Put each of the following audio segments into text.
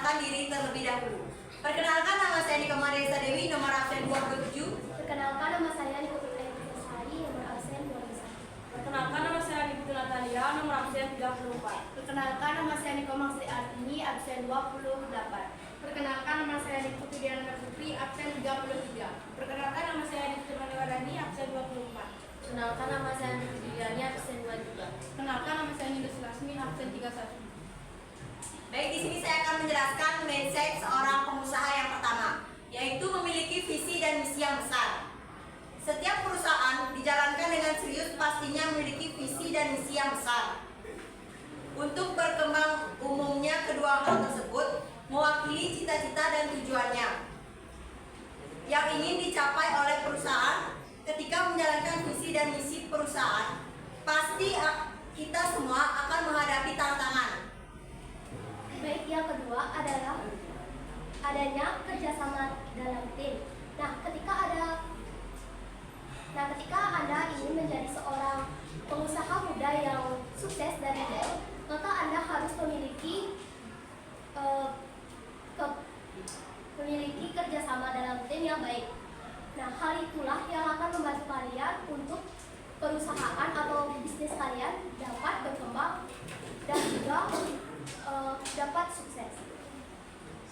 memperkenalkan diri terlebih dahulu. Perkenalkan, nama saya Nika Mariasa Dewi, nomor absen 27. Perkenalkan, nama saya Niko Fitri Sari, nomor absen 21. Perkenalkan, nama saya Niko Natalia, nomor absen 34. Perkenalkan, nama saya Niko Mangsri Artini, absen 28. Perkenalkan, nama saya Niko Fidiana Putri, absen 33. Perkenalkan, nama saya Niko Wadani, absen 24. Perkenalkan, nama saya Niko Fidiana, absen 22. Perkenalkan, nama saya Nindus Lasmi, absen 31. Baik, di sini saya akan menjelaskan mindset seorang pengusaha yang pertama, yaitu memiliki visi dan misi yang besar. Setiap perusahaan dijalankan dengan serius pastinya memiliki visi dan misi yang besar. Untuk berkembang umumnya kedua hal tersebut mewakili cita-cita dan tujuannya yang ingin dicapai oleh perusahaan. Ketika menjalankan visi dan misi perusahaan, pasti kita semua akan menghadapi tantangan. Baik, yang kedua adalah adanya kerjasama dalam tim. Ketika Anda ingin menjadi seorang pengusaha muda yang sukses dari nol, maka Anda harus memiliki kerjasama dalam tim yang baik. Nah, hal itulah yang akan membantu kalian untuk perusahaan atau bisnis kalian dapat berkembang dan juga dapat sukses.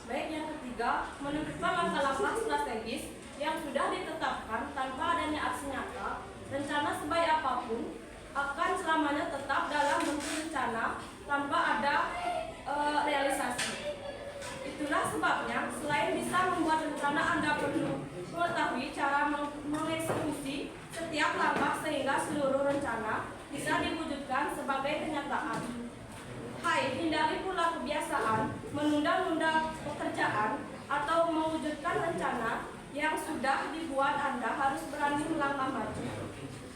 Baik, yang ketiga, menentukan langkah-langkah strategis yang sudah ditetapkan tanpa adanya aksi nyata. Rencana sebaik apapun akan selamanya tetap dalam bentuk rencana tanpa ada realisasi. Itulah sebabnya selain bisa membuat rencana, Anda perlu mengetahui cara mengeksekusi setiap langkah sehingga seluruh rencana bisa diwujudkan sebagai kenyataan. Hai, hindari pula kebiasaan menunda-nunda pekerjaan atau mewujudkan rencana yang sudah dibuat. Anda harus berani melangkah maju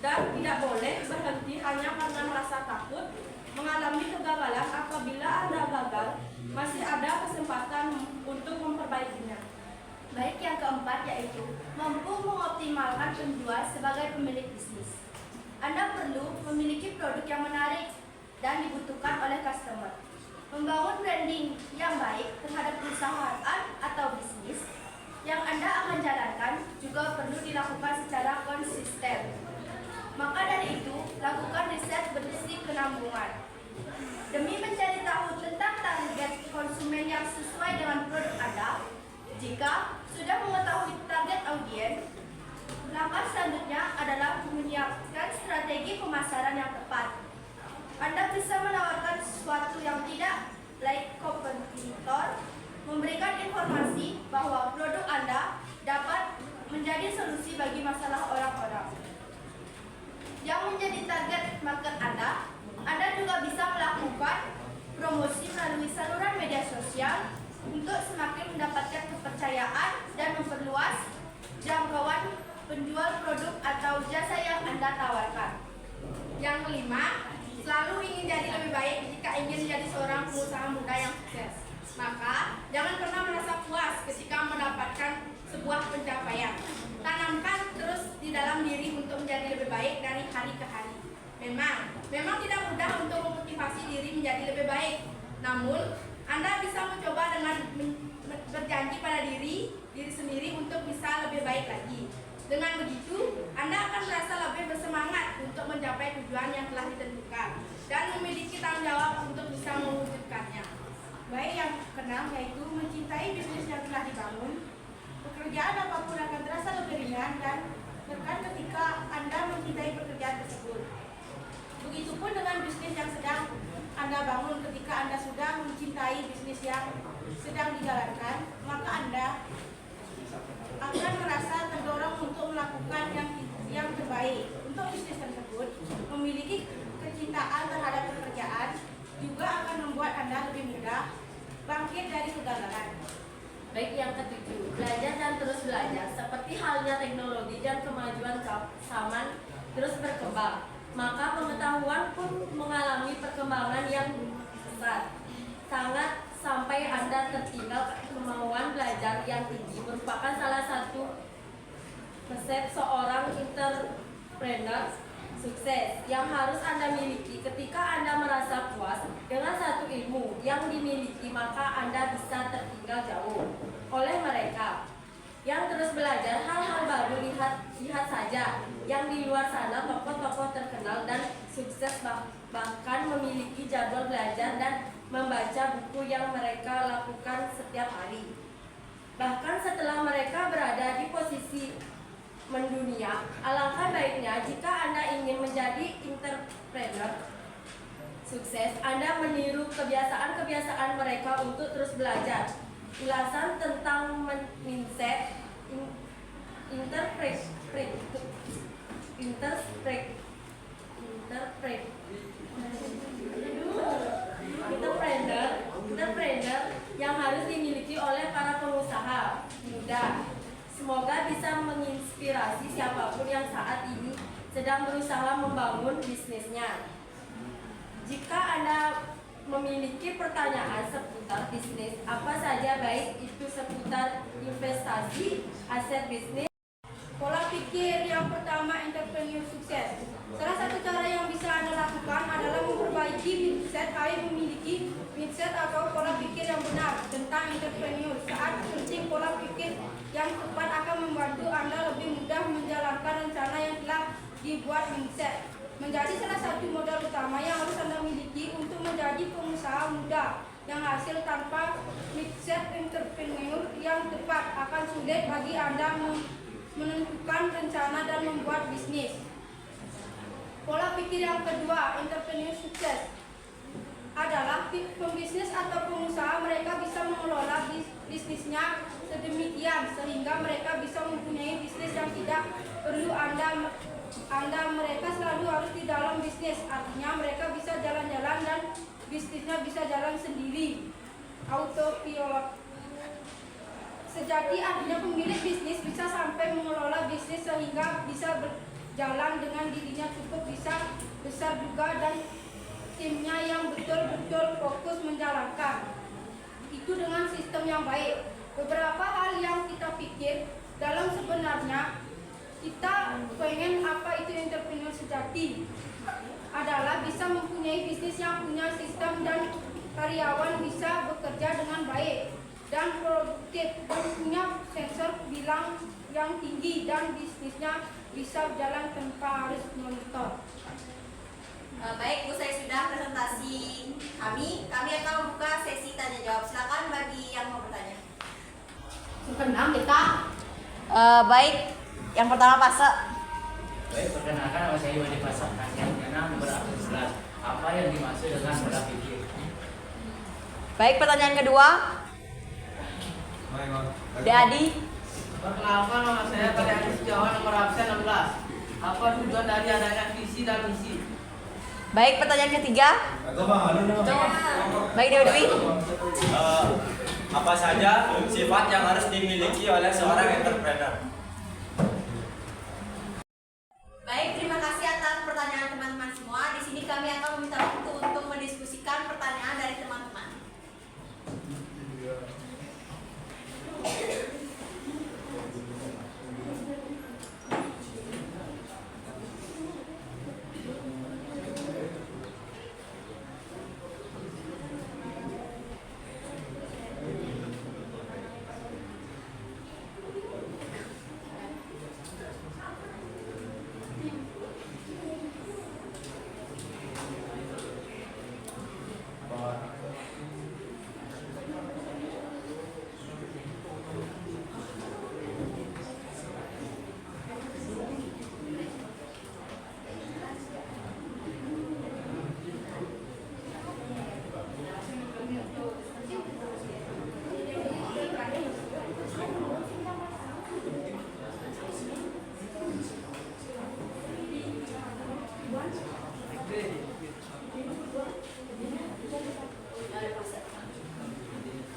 dan tidak boleh berhenti hanya karena merasa takut mengalami kegagalan. Apabila Anda gagal, masih ada kesempatan untuk memperbaikinya. Baik, yang keempat yaitu mampu mengoptimalkan penjual sebagai pemilik bisnis. Anda perlu memiliki produk yang menarik dan dibutuhkan oleh customer. Membangun branding yang baik terhadap perusahaan atau bisnis yang Anda akan jalankan juga perlu dilakukan secara konsisten. Maka dari itu, lakukan riset berisi penambungan. Demi mencari tahu tentang target konsumen yang sesuai dengan produk Anda, jika sudah mengetahui target audiens, langkah selanjutnya adalah menyiapkan strategi pemasaran yang tepat. Anda bisa menawarkan sesuatu yang tidak like kompetitor, memberikan informasi bahwa produk Anda dapat menjadi solusi bagi masalah orang-orang yang menjadi target market Anda. Anda juga bisa melakukan promosi melalui saluran media sosial untuk semakin mendapatkan kepercayaan dan memperluas jangkauan penjual produk atau jasa yang Anda tawarkan. Yang kelima, selalu ingin jadi lebih baik jika ingin menjadi seorang pengusaha muda yang sukses. Maka, jangan pernah merasa puas ketika mendapatkan sebuah pencapaian. Tanamkan terus di dalam diri untuk menjadi lebih baik dari hari ke hari. Memang tidak mudah untuk memotivasi diri menjadi lebih baik. Namun, Anda bisa mencoba dengan berjanji pada diri sendiri untuk bisa lebih baik lagi. Dengan begitu, Anda akan merasa lebih bersemangat untuk mencapai tujuan yang telah ditentukan dan memiliki tanggung jawab untuk bisa mewujudkannya. Baik, yang keenam yaitu mencintai bisnis yang telah dibangun. Pekerjaan apapun akan terasa lebih ringan dan berkat ketika Anda mencintai pekerjaan tersebut. Begitupun dengan bisnis yang sedang Anda bangun. Ketika Anda sudah mencintai bisnis yang sedang dijalankan, maka Anda akan merasa terdorong untuk melakukan yang terbaik untuk bisnis tersebut. Memiliki kecintaan terhadap pekerjaan juga akan membuat Anda lebih mudah bangkit dari kegagalan. Baik, yang ketujuh, belajar dan terus belajar. Seperti halnya teknologi dan kemajuan zaman terus berkembang, maka pengetahuan pun mengalami perkembangan yang besar. Sangat sampai Anda tertinggal. Kemauan belajar yang tinggi merupakan salah satu resep seorang entrepreneur. Sukses yang harus Anda miliki ketika Anda merasa puas dengan satu ilmu yang dimiliki, maka Anda bisa tertinggal jauh oleh mereka yang terus belajar hal-hal baru. Lihat saja yang di luar sana, tokoh-tokoh terkenal dan sukses bahkan memiliki jadwal belajar dan membaca buku yang mereka lakukan setiap hari. Bahkan setelah mereka berada di posisi mendunia, alangkah baiknya jika Anda ingin menjadi entrepreneur sukses, Anda meniru kebiasaan-kebiasaan mereka untuk terus belajar. Ulasan tentang mindset entrepreneur yang harus dimiliki oleh para pengusaha muda. Semoga bisa menginspirasi siapapun yang saat ini sedang berusaha membangun bisnisnya. Jika Anda memiliki pertanyaan seputar bisnis apa saja, baik itu seputar investasi, aset bisnis. Pola pikir yang pertama, entrepreneur sukses. Salah satu cara yang bisa Anda lakukan adalah memperbaiki mindset atau memiliki mindset atau pola pikir yang benar tentang entrepreneur. Saat penting pola pikir yang tepat akan membantu Anda lebih mudah menjalankan rencana yang telah dibuat mindset. Menjadi salah satu modal utama yang harus Anda miliki untuk menjadi pengusaha muda yang hasil. Tanpa mindset entrepreneur yang tepat akan sulit bagi Anda menentukan rencana dan membuat bisnis. Pola pikir yang kedua, entrepreneur sukses adalah pembisnis atau pengusaha. Mereka bisa mengelola bisnisnya sedemikian sehingga mereka bisa mempunyai bisnis yang tidak perlu mereka selalu harus di dalam bisnis. Artinya mereka bisa jalan-jalan dan bisnisnya bisa jalan sendiri. Autopilot. Sejati artinya pemilik bisnis bisa sampai mengelola bisnis sehingga bisa berjalan dengan dirinya cukup bisa besar juga dan timnya yang betul-betul fokus menjalankan itu dengan sistem yang baik. Beberapa hal yang kita pikir dalam sebenarnya kita pengen apa itu entrepreneur sejati adalah bisa mempunyai bisnis yang punya sistem dan karyawan bisa bekerja dengan baik dan produktif dan punya sensor bilang yang tinggi dan bisnisnya bisa berjalan tanpa harus monitor. Baik Bu, saya sudah presentasi kami akan membuka sesi tanya jawab. Silakan bagi yang mau bertanya. Senang kita. Baik, yang pertama Pak. Baik, perkenalkan nama saya Iwan Pasar Kasihan nomor 11. Apa yang dimaksud dengan pola pikir? Baik, pertanyaan kedua. Adi. Perkenalkan, nama saya Adi Setiawan nomor absen 16. Apa tujuan dari adanya visi dan misi? Baik, pertanyaan ketiga. Baik, Dewi. Apa saja sifat yang harus dimiliki oleh seorang entrepreneur? Baik, terima kasih atas pertanyaan teman-teman semua. Di sini kami akan meminta waktu untuk mendiskusikan pertanyaan dari teman-teman.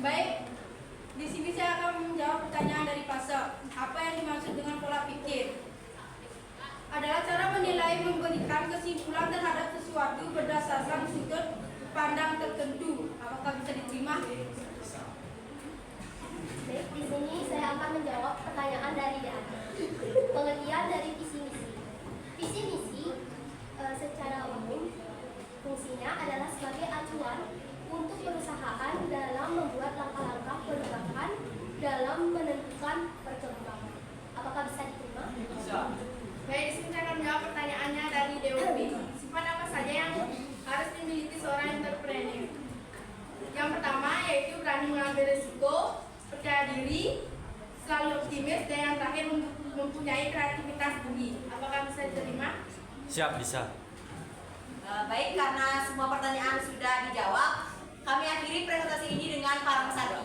Baik, di sini saya akan menjawab pertanyaan dari Fase. Apa yang dimaksud dengan pola pikir? Adalah cara menilai, memberikan kesimpulan terhadap sesuatu berdasarkan sudut pandang tertentu. Apakah bisa diterima? Baik, di sini saya akan menjawab pertanyaan dari Adi. Pengertian dari visi misi. Visi misi secara umum fungsinya adalah sebagai acuan untuk perusahaan dalam membuat langkah-langkah perubahan dalam menentukan perkembangan. Apakah bisa diterima? Bisa. Baik, di sini saya akan menjawab pertanyaannya dari DOP. Sifat apa saja yang harus dimiliki seorang entrepreneur? Yang pertama yaitu berani mengambil risiko, percaya diri, selalu optimis, dan yang terakhir mempunyai kreativitas tinggi. Apakah bisa diterima? Siap, bisa. Baik, karena semua pertanyaan sudah dijawab, kami akhiri presentasi ini dengan para peserta.